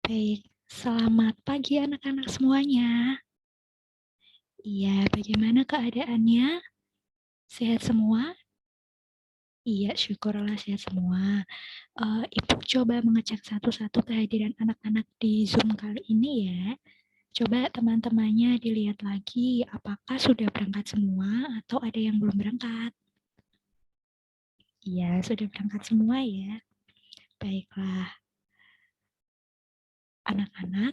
Baik, selamat pagi anak-anak semuanya. Iya, bagaimana keadaannya? Sehat semua? Iya, syukurlah sehat semua. Ibu coba mengecek satu-satu kehadiran anak-anak di Zoom kali ini ya. Coba teman-temannya dilihat lagi, apakah sudah berangkat semua atau ada yang belum berangkat? Iya, sudah berangkat semua ya. Baiklah, anak-anak,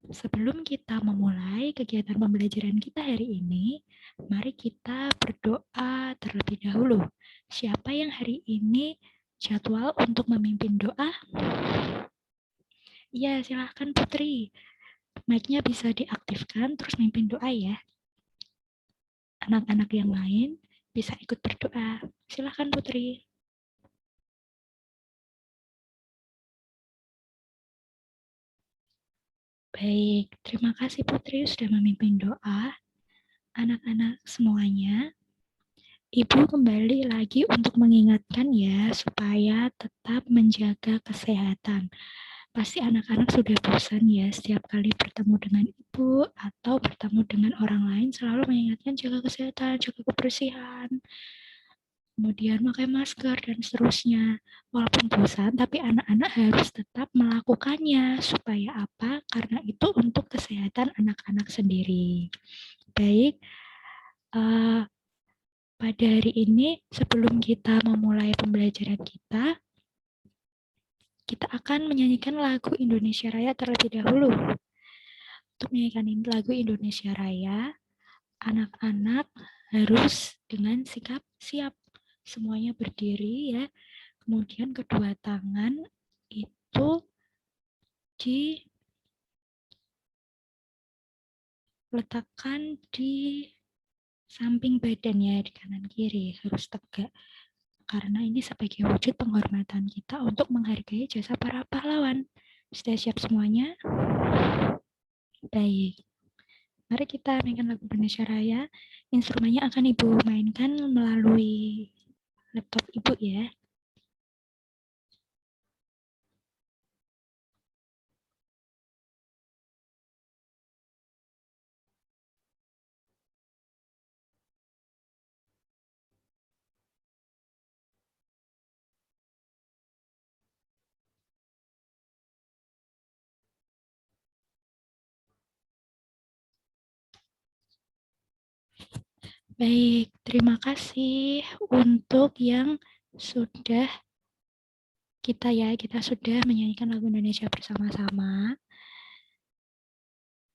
sebelum kita memulai kegiatan pembelajaran kita hari ini, mari kita berdoa terlebih dahulu. Siapa yang hari ini jadwal untuk memimpin doa? Ya, silahkan Putri. Mic-nya bisa diaktifkan, terus mimpin doa ya. Anak-anak yang lain bisa ikut berdoa. Silahkan Putri. Baik, terima kasih Putri sudah memimpin doa. Anak-anak semuanya, Ibu kembali lagi untuk mengingatkan ya, supaya tetap menjaga kesehatan. Pasti anak-anak sudah bosan ya setiap kali bertemu dengan ibu atau bertemu dengan orang lain selalu mengingatkan jaga kesehatan, jaga kebersihan, kemudian pakai masker dan seterusnya. Walaupun bosan, tapi anak-anak harus tetap melakukannya. Supaya apa? Karena itu untuk kesehatan anak-anak sendiri. Baik, pada hari ini, sebelum kita memulai pembelajaran kita akan menyanyikan lagu Indonesia Raya terlebih dahulu. Untuk menyanyikan lagu Indonesia Raya, anak-anak harus dengan sikap siap. Semuanya berdiri ya. Kemudian kedua tangan itu diletakkan di samping badan ya, di kanan kiri harus tegak. Karena ini sebagai wujud penghormatan kita untuk menghargai jasa para pahlawan. Sudah siap semuanya? Baik. Mari kita mainkan lagu Indonesia Raya. Instrumennya akan Ibu mainkan melalui laptop Ibu ya. Baik, terima kasih untuk yang sudah kita sudah menyanyikan lagu Indonesia bersama-sama.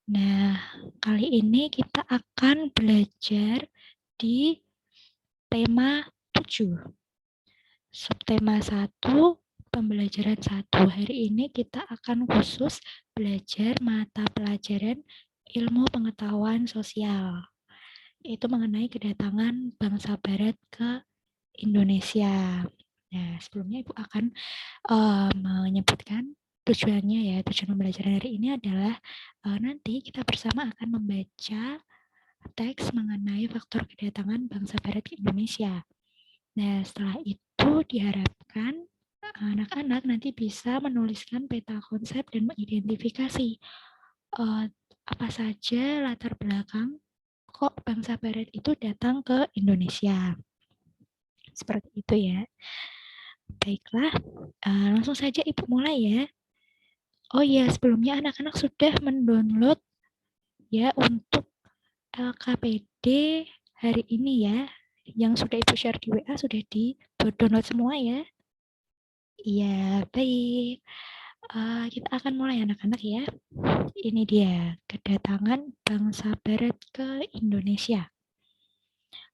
Nah, kali ini kita akan belajar di tema 7. Subtema 1, pembelajaran 1. Hari ini kita akan khusus belajar mata pelajaran ilmu pengetahuan sosial. Itu mengenai kedatangan bangsa barat ke Indonesia. Nah, sebelumnya Ibu akan menyebutkan tujuannya ya. Tujuan pembelajaran hari ini adalah nanti kita bersama akan membaca teks mengenai faktor kedatangan bangsa barat ke Indonesia. Nah, setelah itu diharapkan anak-anak nanti bisa menuliskan peta konsep dan mengidentifikasi apa saja latar belakang kok bangsa barat itu datang ke Indonesia. Seperti itu ya. Baiklah, langsung saja Ibu mulai ya. Oh iya, sebelumnya anak-anak sudah mendownload ya untuk LKPD hari ini ya. Yang sudah Ibu share di WA sudah di-download semua ya. Iya, baik. Kita akan mulai anak-anak ya. Ini dia, kedatangan bangsa barat ke Indonesia.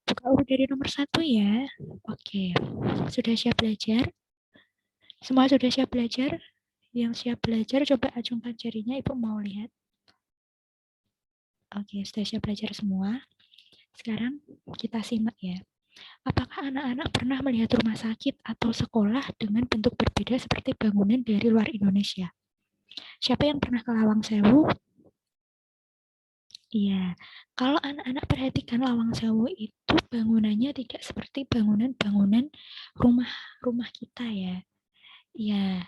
Buka urut dari nomor 1 ya. Oke, sudah siap belajar? Semua sudah siap belajar? Yang siap belajar coba acungkan jarinya, Ibu mau lihat. Oke, sudah siap belajar semua. Sekarang kita simak ya. Apakah anak-anak pernah melihat rumah sakit atau sekolah dengan bentuk berbeda seperti bangunan dari luar Indonesia? Siapa yang pernah ke Lawang Sewu? Iya, kalau anak-anak perhatikan Lawang Sewu itu bangunannya tidak seperti bangunan-bangunan rumah-rumah kita ya. Iya,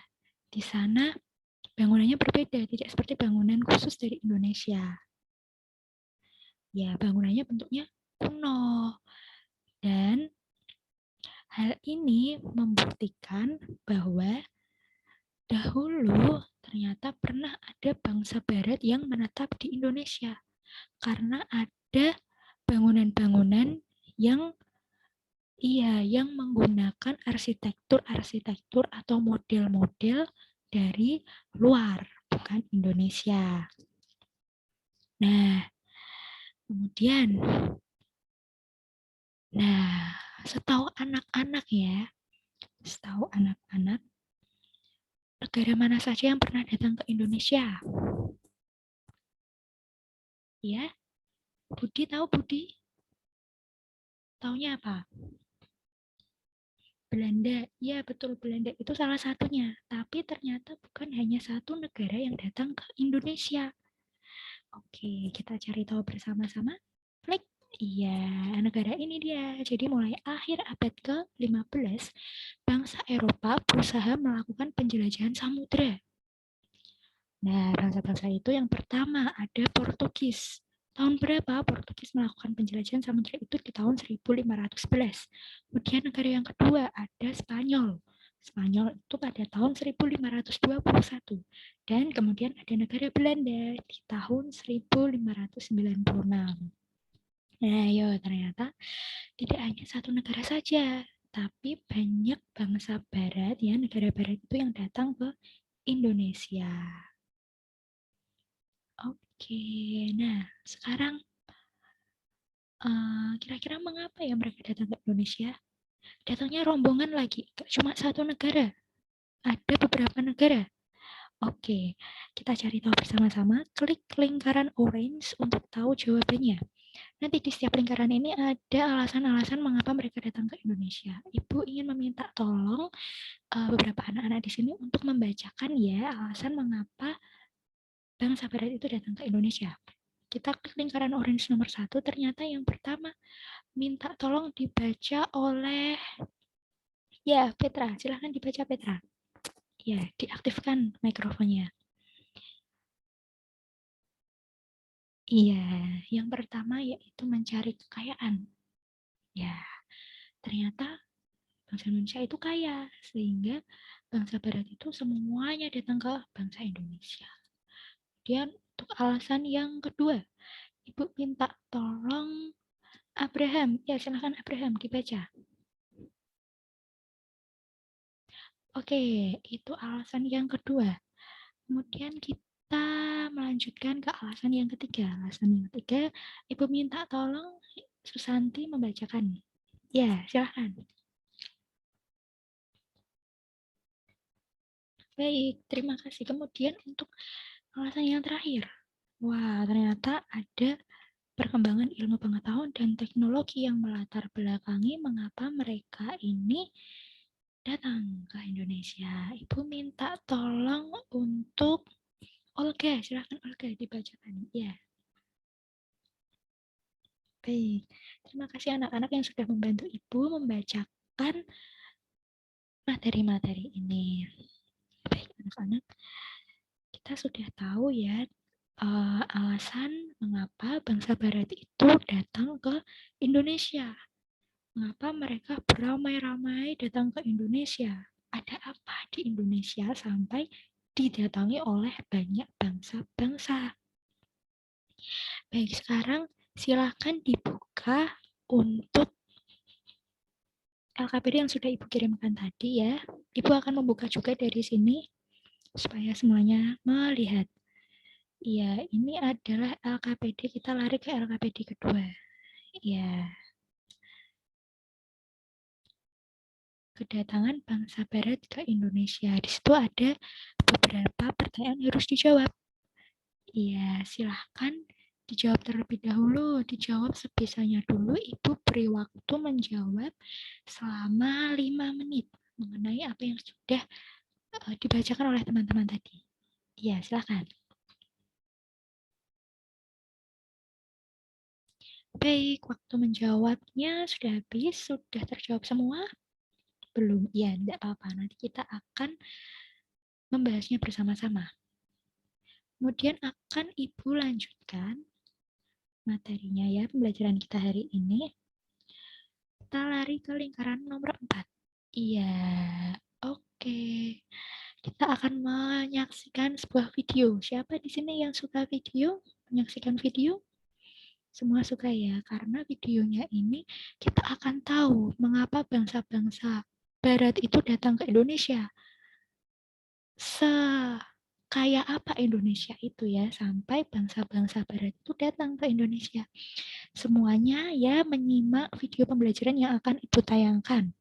di sana Bangunannya berbeda, tidak seperti bangunan khusus dari Indonesia. Ya, bangunannya bentuknya kuno. Dan hal ini membuktikan bahwa dahulu ternyata pernah ada bangsa barat yang menetap di Indonesia. Karena ada bangunan-bangunan yang menggunakan arsitektur atau model-model dari luar, bukan Indonesia. Nah, kemudian, setahu anak-anak, negara mana saja yang pernah datang ke Indonesia? Ya, Budi tahu Budi? Taunya apa? Belanda, ya betul, Belanda itu salah satunya. Tapi ternyata bukan hanya satu negara yang datang ke Indonesia. Oke, kita cari tahu bersama-sama. Klik. Iya, negara ini dia. Jadi mulai akhir abad ke-15, bangsa Eropa berusaha melakukan penjelajahan samudera. Nah, bangsa-bangsa itu yang pertama ada Portugis. Tahun berapa Portugis melakukan penjelajahan samudera itu di tahun 1511. Kemudian negara yang kedua ada Spanyol. Spanyol itu pada tahun 1521. Dan kemudian ada negara Belanda di tahun 1596. Nah, ternyata tidak hanya satu negara saja, tapi banyak bangsa barat negara barat itu yang datang ke Indonesia. Oke, nah sekarang kira-kira mengapa ya mereka datang ke Indonesia? Datangnya rombongan lagi, cuma satu negara, ada beberapa negara. Oke, kita cari tahu bersama-sama. Klik lingkaran orange untuk tahu jawabannya. Nanti di setiap lingkaran ini ada alasan-alasan mengapa mereka datang ke Indonesia. Ibu ingin meminta tolong beberapa anak-anak di sini untuk membacakan alasan mengapa bangsa barat itu datang ke Indonesia. Kita klik lingkaran orange nomor 1, ternyata yang pertama minta tolong dibaca oleh Petra. Silahkan dibaca Petra. Ya, diaktifkan mikrofonnya. Iya, yang pertama yaitu mencari kekayaan. Ya, ternyata bangsa Indonesia itu kaya, sehingga bangsa barat itu semuanya datang ke bangsa Indonesia. Kemudian untuk alasan yang kedua, Ibu minta tolong Abraham. Ya, silahkan Abraham dibaca. Oke, itu alasan yang kedua. Kemudian kita melanjutkan ke alasan yang ketiga. Alasan yang ketiga, Ibu minta tolong Susanti membacakan. Ya, silahkan. Baik, terima kasih. Kemudian untuk alasan yang terakhir. Wah, ternyata ada perkembangan ilmu pengetahuan dan teknologi yang melatar belakangi mengapa mereka ini datang ke Indonesia. Ibu minta tolong untuk Olga, silahkan Olga dibacakan. Ya, baik. Terima kasih anak-anak yang sudah membantu Ibu membacakan materi-materi ini. Baik, anak-anak, kita sudah tahu alasan mengapa bangsa Barat itu datang ke Indonesia. Mengapa mereka beramai-ramai datang ke Indonesia? Ada apa di Indonesia sampai didatangi oleh banyak bangsa-bangsa? Baik, sekarang silakan dibuka untuk LKPD yang sudah Ibu kirimkan tadi ya. Ibu akan membuka juga dari sini supaya semuanya melihat. Ya, ini adalah LKPD, kita lari ke LKPD kedua. Ya, kedatangan bangsa Barat ke Indonesia. Di situ ada beberapa pertanyaan yang harus dijawab. Iya, silahkan dijawab terlebih dahulu. Dijawab sebisanya dulu. Ibu beri waktu menjawab selama 5 menit mengenai apa yang sudah dibacakan oleh teman-teman tadi. Iya, silahkan. Baik, waktu menjawabnya sudah habis. Sudah terjawab semua? Belum? Ya, tidak apa-apa. Nanti kita akan membahasnya bersama-sama. Kemudian akan Ibu lanjutkan materinya ya, pembelajaran kita hari ini. Kita lari ke lingkaran nomor 4. Iya, oke. Kita akan menyaksikan sebuah video. Siapa di sini yang suka video? Menyaksikan video? Semua suka ya, karena videonya ini kita akan tahu mengapa bangsa-bangsa Barat itu datang ke Indonesia. Kayak apa Indonesia itu ya, sampai bangsa-bangsa Barat itu datang ke Indonesia. Semuanya ya menyimak video pembelajaran yang akan Ibu tayangkan.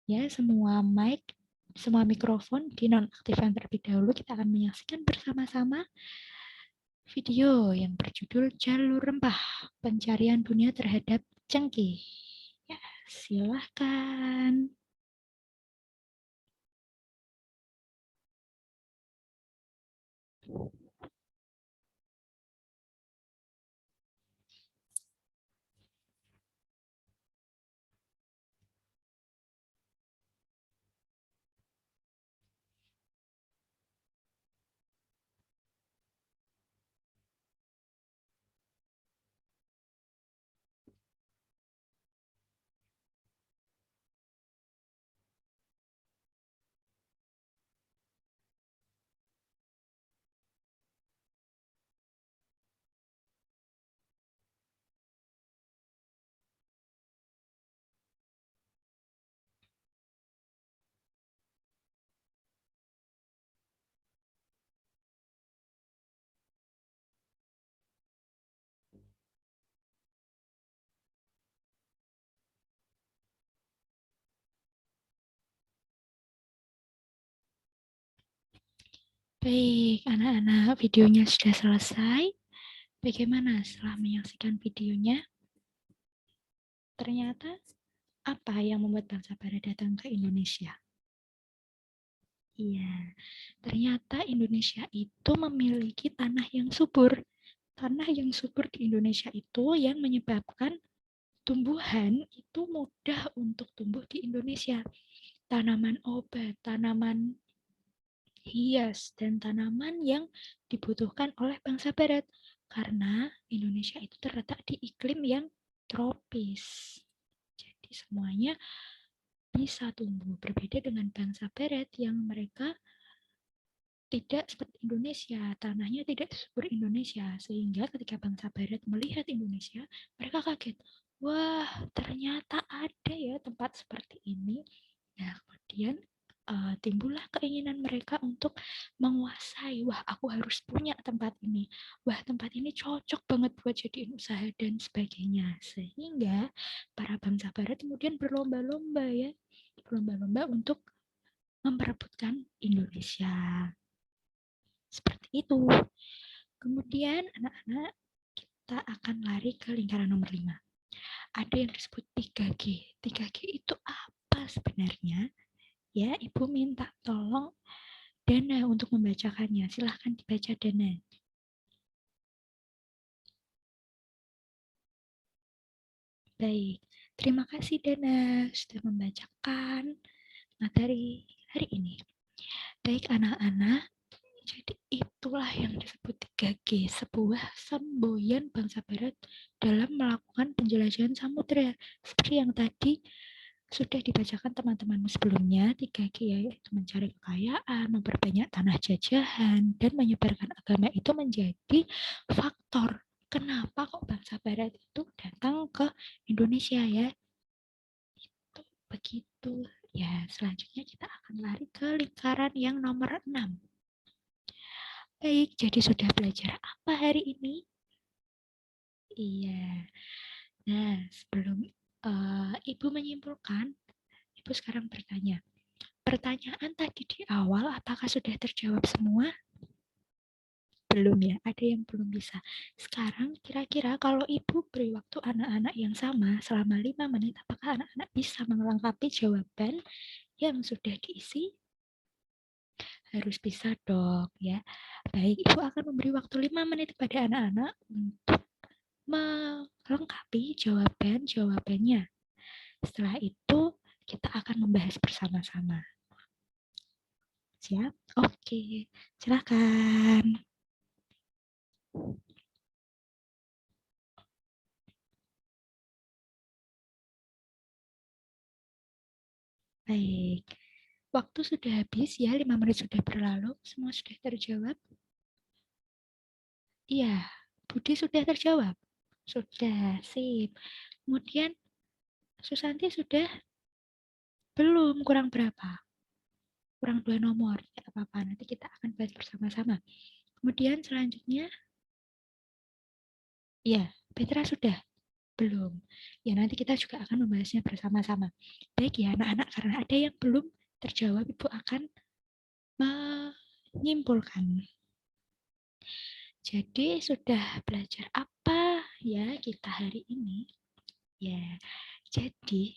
Ya, semua mic, semua mikrofon dinonaktifkan terlebih dahulu. Kita akan menyaksikan bersama-sama video yang berjudul Jalur Rempah, Pencarian Dunia Terhadap Cengkeh. Ya, silahkan. Baik, anak-anak, videonya sudah selesai. Bagaimana setelah menyaksikan videonya? Ternyata apa yang membuat bangsa Barat datang ke Indonesia? Iya, ternyata Indonesia itu memiliki tanah yang subur. Tanah yang subur di Indonesia itu yang menyebabkan tumbuhan itu mudah untuk tumbuh di Indonesia. Tanaman obat, tanaman hias, dan tanaman yang dibutuhkan oleh bangsa Barat. Karena Indonesia itu terletak di iklim yang tropis. Jadi semuanya bisa tumbuh. Berbeda dengan bangsa Barat yang mereka tidak seperti Indonesia, tanahnya tidak seperti Indonesia, sehingga ketika bangsa Barat melihat Indonesia, mereka kaget. Wah, ternyata ada ya tempat seperti ini. Nah, kemudian timbullah keinginan mereka untuk menguasai. Wah, aku harus punya tempat ini. Wah, tempat ini cocok banget buat jadiin usaha dan sebagainya. Sehingga para bangsa Barat kemudian berlomba-lomba ya, berlomba-lomba untuk memperebutkan Indonesia. Seperti itu. Kemudian anak-anak kita akan lari ke lingkaran nomor 5. Ada yang disebut 3G. 3G itu apa sebenarnya? Ya, Ibu minta tolong Dana untuk membacakannya. Silahkan dibaca Dana. Baik, terima kasih Dana sudah membacakan materi hari ini. Baik anak-anak, jadi itulah yang disebut 3G, sebuah semboyan bangsa Barat dalam melakukan penjelajahan samudera. Seperti yang tadi sudah dibacakan teman-teman sebelumnya, 3G yaitu mencari kekayaan, memperbanyak tanah jajahan, dan menyebarkan agama itu menjadi faktor kenapa kok bangsa Barat itu datang ke Indonesia ya. Itu begitu. Ya, selanjutnya kita akan lari ke lingkaran yang nomor 6. Baik, jadi sudah belajar apa hari ini? Iya. Nah, sebelum Ibu menyimpulkan, Ibu sekarang bertanya. Pertanyaan tadi di awal, apakah sudah terjawab semua? Belum ya, ada yang belum bisa. Sekarang kira-kira kalau Ibu beri waktu anak-anak yang sama selama 5 menit, apakah anak-anak bisa melengkapi jawaban yang sudah diisi? Harus bisa dong ya. Baik, Ibu akan memberi waktu 5 menit kepada anak-anak untuk melengkapi jawaban-jawabannya. Setelah itu, kita akan membahas bersama-sama. ya. Oke, silakan. Baik, waktu sudah habis ya, 5 menit sudah berlalu, semua sudah terjawab? Iya, Budi sudah terjawab? Sudah, sip. Kemudian Susanti sudah? Belum, kurang berapa? Kurang 2 nomor, tidak apa-apa, nanti kita akan bahas bersama-sama. Kemudian selanjutnya, ya, Petra sudah? Belum. Ya, nanti kita juga akan membahasnya bersama-sama. Baik ya, anak-anak, karena ada yang belum terjawab, Ibu akan menyimpulkan. Jadi, sudah belajar apa ya kita hari ini? Ya, jadi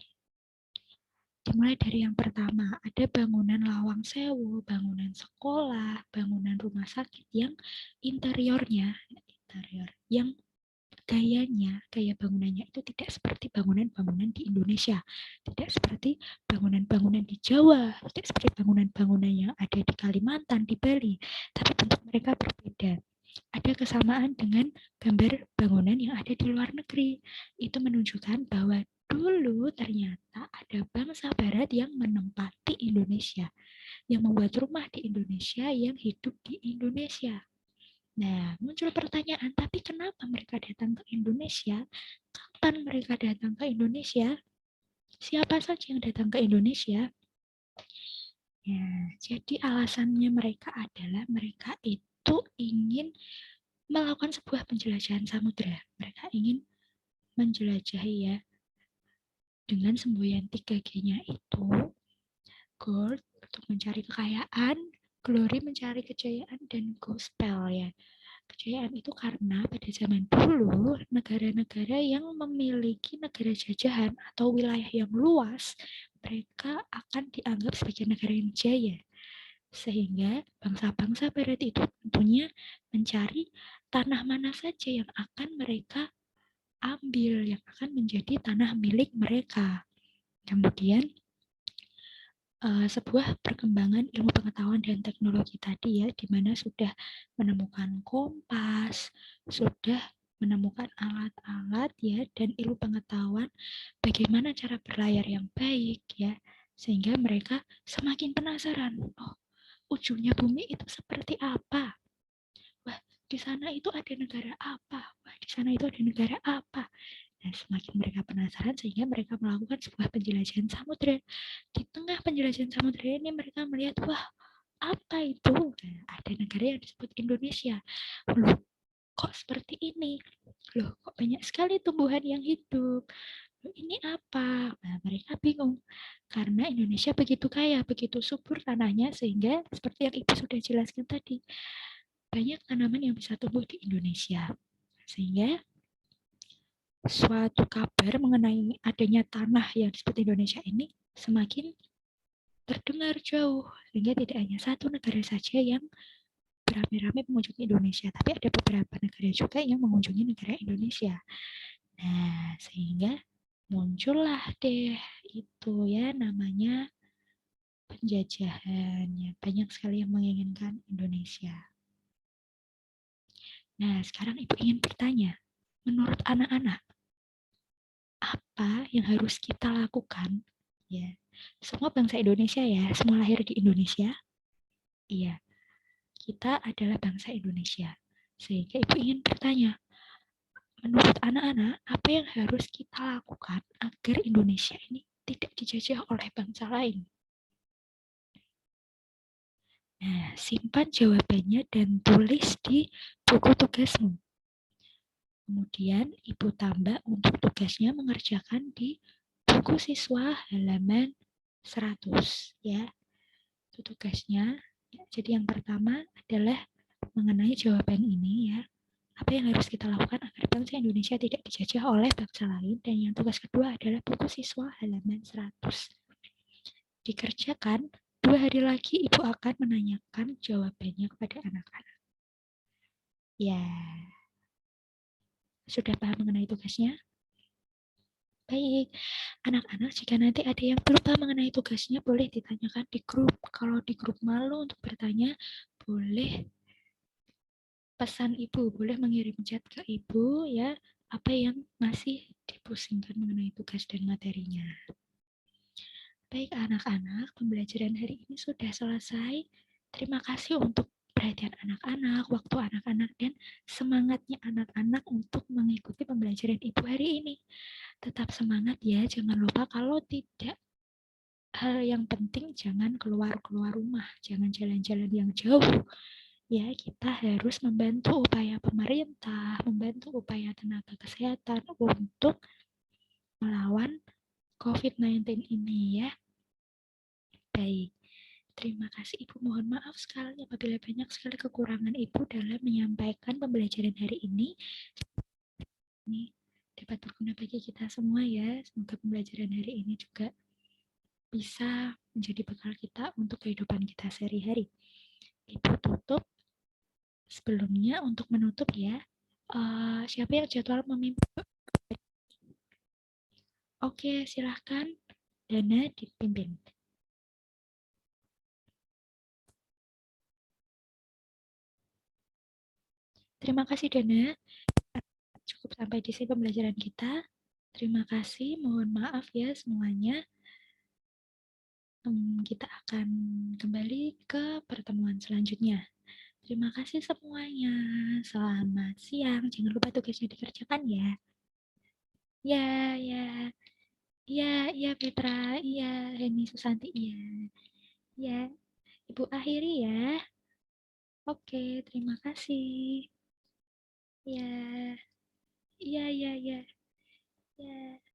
dimulai dari yang pertama, ada bangunan lawang sewu, bangunan sekolah, bangunan rumah sakit yang interiornya, yang gaya bangunannya itu tidak seperti bangunan-bangunan di Indonesia, tidak seperti bangunan-bangunan di Jawa, tidak seperti bangunan-bangunan yang ada di Kalimantan, di Bali, tapi bentuk mereka berbeda. Ada kesamaan dengan gambar bangunan yang ada di luar negeri. Itu menunjukkan bahwa dulu ternyata ada bangsa barat yang menempati Indonesia, yang membuat rumah di Indonesia, yang hidup di Indonesia. Nah, muncul pertanyaan, tapi kenapa mereka datang ke Indonesia? Kapan mereka datang ke Indonesia? Siapa saja yang datang ke Indonesia? Ya, jadi alasannya mereka adalah mereka itu ingin melakukan sebuah penjelajahan samudera. Mereka ingin menjelajahi ya dengan semboyan 3G-nya itu, gold untuk mencari kekayaan, glory mencari kejayaan, dan gospel ya. Kejayaan itu karena pada zaman dulu negara-negara yang memiliki negara jajahan atau wilayah yang luas, mereka akan dianggap sebagai negara yang jaya. Sehingga bangsa-bangsa barat itu tentunya mencari tanah mana saja yang akan mereka ambil, yang akan menjadi tanah milik mereka. Kemudian sebuah perkembangan ilmu pengetahuan dan teknologi tadi ya, di mana sudah menemukan kompas, sudah menemukan alat-alat ya, dan ilmu pengetahuan bagaimana cara berlayar yang baik ya, sehingga mereka semakin penasaran. Oh, ujungnya bumi itu seperti apa? Wah, di sana itu ada negara apa? Wah, di sana itu ada negara apa? Nah, semakin mereka penasaran sehingga mereka melakukan sebuah penjelajahan samudera. Di tengah penjelajahan samudera ini mereka melihat, wah, apa itu? Nah, ada negara yang disebut Indonesia. Loh, kok seperti ini? Loh, kok banyak sekali tumbuhan yang hidup? Loh, ini apa? Nah, mereka bingung. Karena Indonesia begitu kaya, begitu subur tanahnya, sehingga seperti yang Ibu sudah jelaskan tadi, banyak tanaman yang bisa tumbuh di Indonesia. Sehingga suatu kabar mengenai adanya tanah yang disebut Indonesia ini semakin terdengar jauh, sehingga tidak hanya satu negara saja yang beramai-ramai mengunjungi Indonesia, tapi ada beberapa negara juga yang mengunjungi negara Indonesia. Nah, sehingga muncullah deh itu ya namanya penjajahan. Ya, banyak sekali yang menginginkan Indonesia. Nah, sekarang Ibu ingin bertanya, menurut anak-anak, apa yang harus kita lakukan? Ya, semua bangsa Indonesia ya, semua lahir di Indonesia. Iya, kita adalah bangsa Indonesia. Sehingga Ibu ingin bertanya, menurut anak-anak, apa yang harus kita lakukan agar Indonesia ini tidak dijajah oleh bangsa lain? Nah, simpan jawabannya dan tulis di buku tugasmu. Kemudian Ibu tambah untuk tugasnya mengerjakan di buku siswa halaman 100 ya. Itu tugasnya. Ya, jadi yang pertama adalah mengenai jawaban ini ya. Apa yang harus kita lakukan agar bangsa Indonesia tidak dijajah oleh bangsa lain. Dan yang tugas kedua adalah buku siswa halaman 100. Dikerjakan, 2 hari lagi Ibu akan menanyakan jawabannya kepada anak-anak. Ya, sudah paham mengenai tugasnya? Baik, anak-anak jika nanti ada yang lupa mengenai tugasnya boleh ditanyakan di grup. Kalau di grup malu untuk bertanya, boleh pesan ibu, boleh mengirim chat ke ibu ya, apa yang masih dipusingkan mengenai tugas dan materinya. Baik anak-anak, pembelajaran hari ini sudah selesai. Terima kasih untuk perhatian anak-anak, waktu anak-anak, dan semangatnya anak-anak untuk mengikuti pembelajaran ibu hari ini. Tetap semangat ya, jangan lupa kalau tidak hal yang penting jangan keluar-keluar rumah, jangan jalan-jalan yang jauh. Ya, kita harus membantu upaya pemerintah, membantu upaya tenaga kesehatan untuk melawan COVID-19 ini ya. Baik, terima kasih Ibu. Mohon maaf sekali apabila banyak sekali kekurangan Ibu dalam menyampaikan pembelajaran hari ini. Ini dapat berguna bagi kita semua ya. Semoga pembelajaran hari ini juga bisa menjadi bekal kita untuk kehidupan kita sehari-hari. Ibu tutup. Sebelumnya untuk menutup ya, siapa yang jadwal memimpin? Oke, silahkan Dana dipimpin. Terima kasih Dana. Cukup sampai di sini pembelajaran kita. Terima kasih, mohon maaf ya semuanya. Kita akan kembali ke pertemuan selanjutnya. Terima kasih semuanya. Selamat siang. Jangan lupa tugasnya dikerjakan ya. Ya, ya, ya, ya Petra, iya, Heni Susanti, iya, ya. Ibu akhiri ya. Oke, terima kasih. Ya, iya, iya, iya, ya.